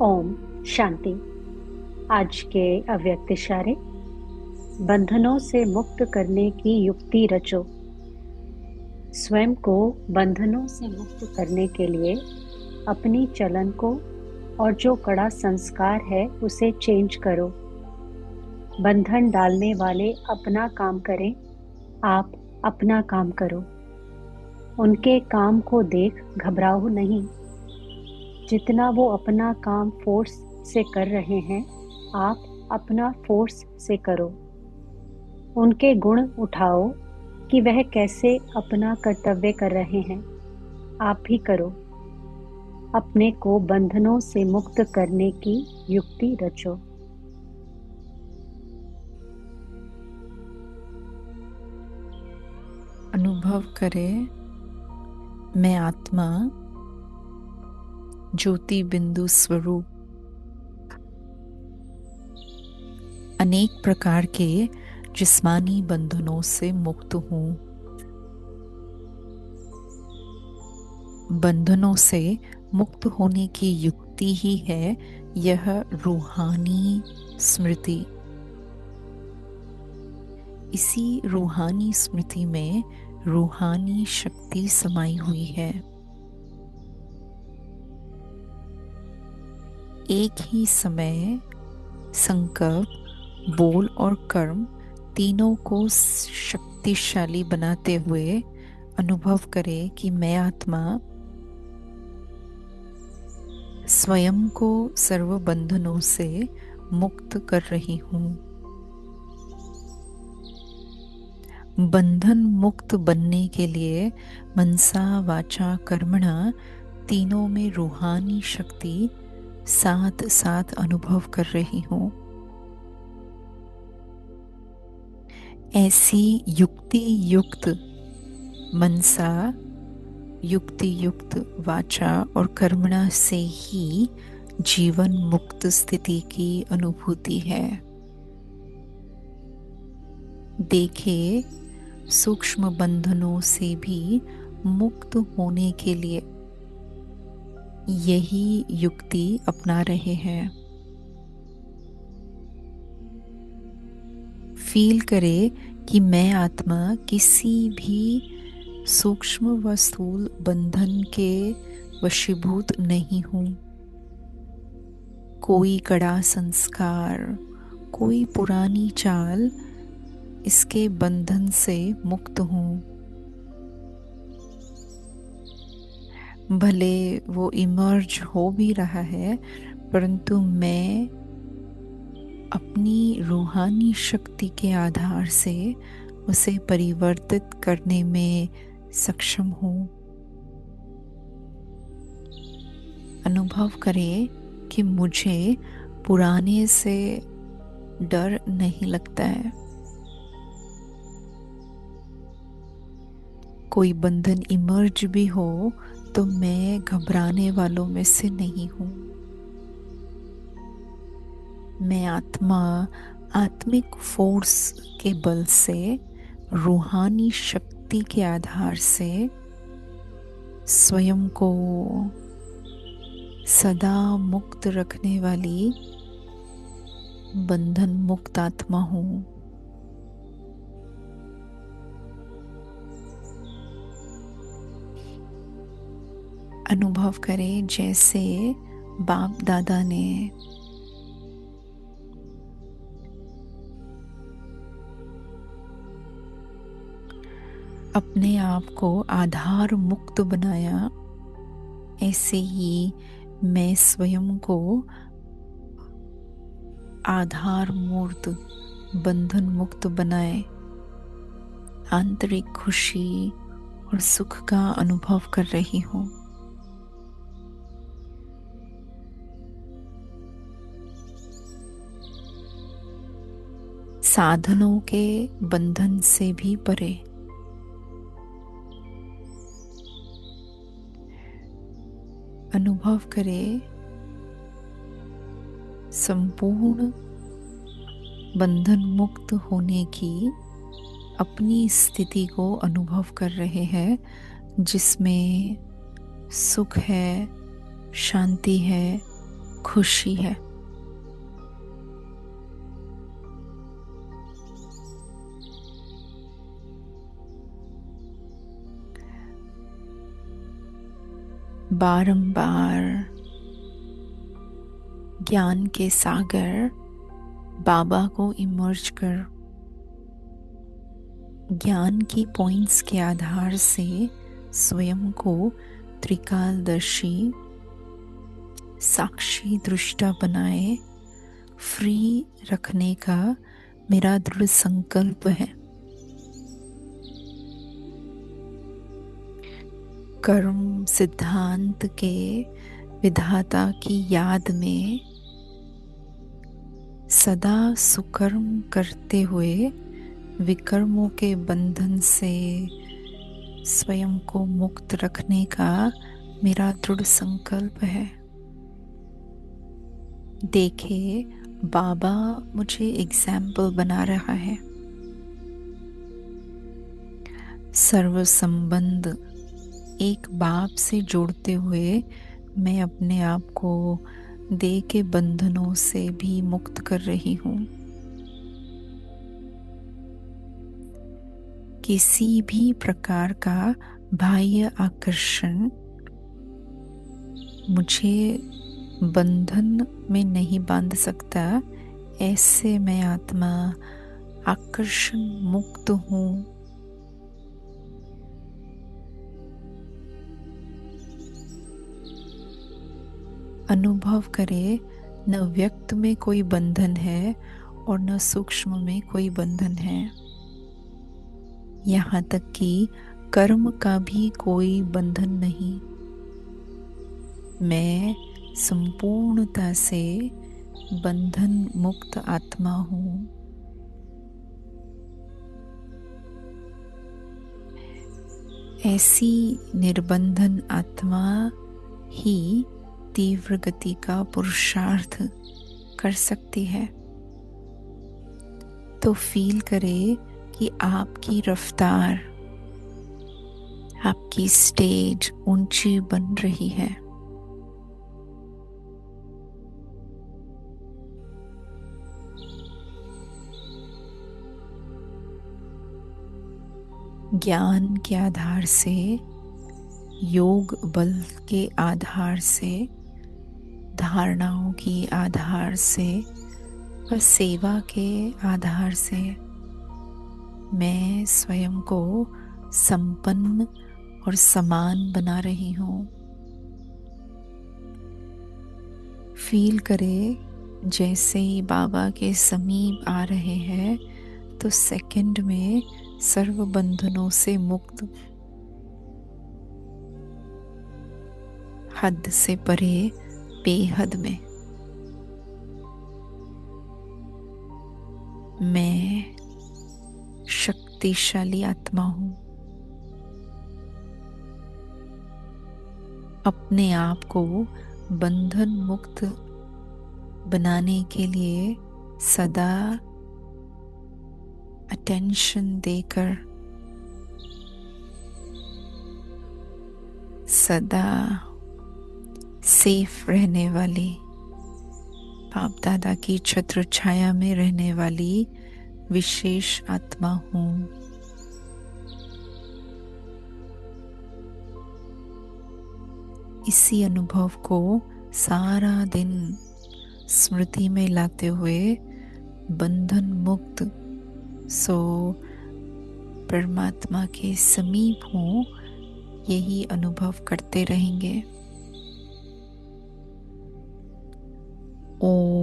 ओम शांति। आज के अव्यक्त इशारे। बंधनों से मुक्त करने की युक्ति रचो। स्वयं को बंधनों से मुक्त करने के लिए अपनी चलन को और जो कड़ा संस्कार है उसे चेंज करो। बंधन डालने वाले अपना काम करें, आप अपना काम करो। उनके काम को देख घबराओ नहीं। जितना वो अपना काम फोर्स से कर रहे हैं, आप अपना फोर्स से करो। उनके गुण उठाओ कि वह कैसे अपना कर्तव्य कर रहे हैं, आप भी करो। अपने को बंधनों से मुक्त करने की युक्ति रचो। अनुभव करें, मैं आत्मा ज्योति बिंदु स्वरूप अनेक प्रकार के जिस्मानी बंधनों से मुक्त हूँ। बंधनों से मुक्त होने की युक्ति ही है यह रूहानी स्मृति। इसी रूहानी स्मृति में रूहानी शक्ति समाई हुई है। एक ही समय संकल्प, बोल और कर्म तीनों को शक्तिशाली बनाते हुए अनुभव करें कि मैं आत्मा स्वयं को सर्व बंधनों से मुक्त कर रही हूँ। बंधन मुक्त बनने के लिए मनसा वाचा कर्मणा तीनों में रूहानी शक्ति साथ साथ अनुभव कर रही हूँ। ऐसी युक्ति युक्त मनसा, युक्ति युक्त वाचा और कर्मणा से ही जीवन मुक्त स्थिति की अनुभूति है। देखे, सूक्ष्म बंधनों से भी मुक्त होने के लिए यही युक्ति अपना रहे हैं। फील करे कि मैं आत्मा किसी भी सूक्ष्म व स्थूल बंधन के वशीभूत नहीं हूँ। कोई कड़ा संस्कार, कोई पुरानी चाल इसके बंधन से मुक्त हूँ। भले वो इमर्ज हो भी रहा है, परंतु मैं अपनी रूहानी शक्ति के आधार से उसे परिवर्तित करने में सक्षम हूँ। अनुभव करें कि मुझे पुराने से डर नहीं लगता है। कोई बंधन इमर्ज भी हो तो मैं घबराने वालों में से नहीं हूँ। मैं आत्मा आत्मिक फोर्स के बल से, रूहानी शक्ति के आधार से स्वयं को सदा मुक्त रखने वाली बंधन मुक्त आत्मा हूँ। अनुभव करें जैसे बाप दादा ने अपने आप को आधार मुक्त बनाया, ऐसे ही मैं स्वयं को आधार मूर्त बंधन मुक्त बनाए आंतरिक खुशी और सुख का अनुभव कर रही हूँ। साधनों के बंधन से भी परे अनुभव करें, संपूर्ण बंधन मुक्त होने की अपनी स्थिति को अनुभव कर रहे हैं, जिसमें सुख है, शांति है, खुशी है। बारंबार ज्ञान के सागर बाबा को इमर्ज कर ज्ञान की पॉइंट्स के आधार से स्वयं को त्रिकालदर्शी साक्षी दृष्टा बनाए फ्री रखने का मेरा दृढ़ संकल्प है। कर्म सिद्धांत के विधाता की याद में सदा सुकर्म करते हुए विकर्मों के बंधन से स्वयं को मुक्त रखने का मेरा दृढ़ संकल्प है। देखे बाबा मुझे एग्जाम्पल बना रहा है। सर्व संबंध एक बाप से जोड़ते हुए मैं अपने आप को देह के बंधनों से भी मुक्त कर रही हूँ। किसी भी प्रकार का बाह्य आकर्षण मुझे बंधन में नहीं बांध सकता। ऐसे मैं आत्मा आकर्षण मुक्त हूँ। अनुभव करे न व्यक्त में कोई बंधन है और न सूक्ष्म में कोई बंधन है। यहाँ तक कि कर्म का भी कोई बंधन नहीं। मैं संपूर्णता से बंधन मुक्त आत्मा हूँ। ऐसी निर्बंधन आत्मा ही तीव्र गति का पुरुषार्थ कर सकती है। तो फील करे कि आपकी रफ्तार, आपकी स्टेज ऊंची बन रही है। ज्ञान के आधार से, योग बल के आधार से, धारणाओं की आधार से व सेवा के आधार से मैं स्वयं को संपन्न और समान बना रही हूँ। फील करे जैसे ही बाबा के समीप आ रहे हैं तो सेकंड में सर्व बंधनों से मुक्त, हद से परे बेहद में। मैं शक्तिशाली आत्मा हूँ। अपने आप को बंधन मुक्त बनाने के लिए सदा अटेंशन देकर, सदा सेफ रहने वाली, बाप दादा की छत्र छाया में रहने वाली विशेष आत्मा हूँ। इसी अनुभव को सारा दिन स्मृति में लाते हुए बंधन मुक्त सो परमात्मा के समीप हूँ, यही अनुभव करते रहेंगे। ओम।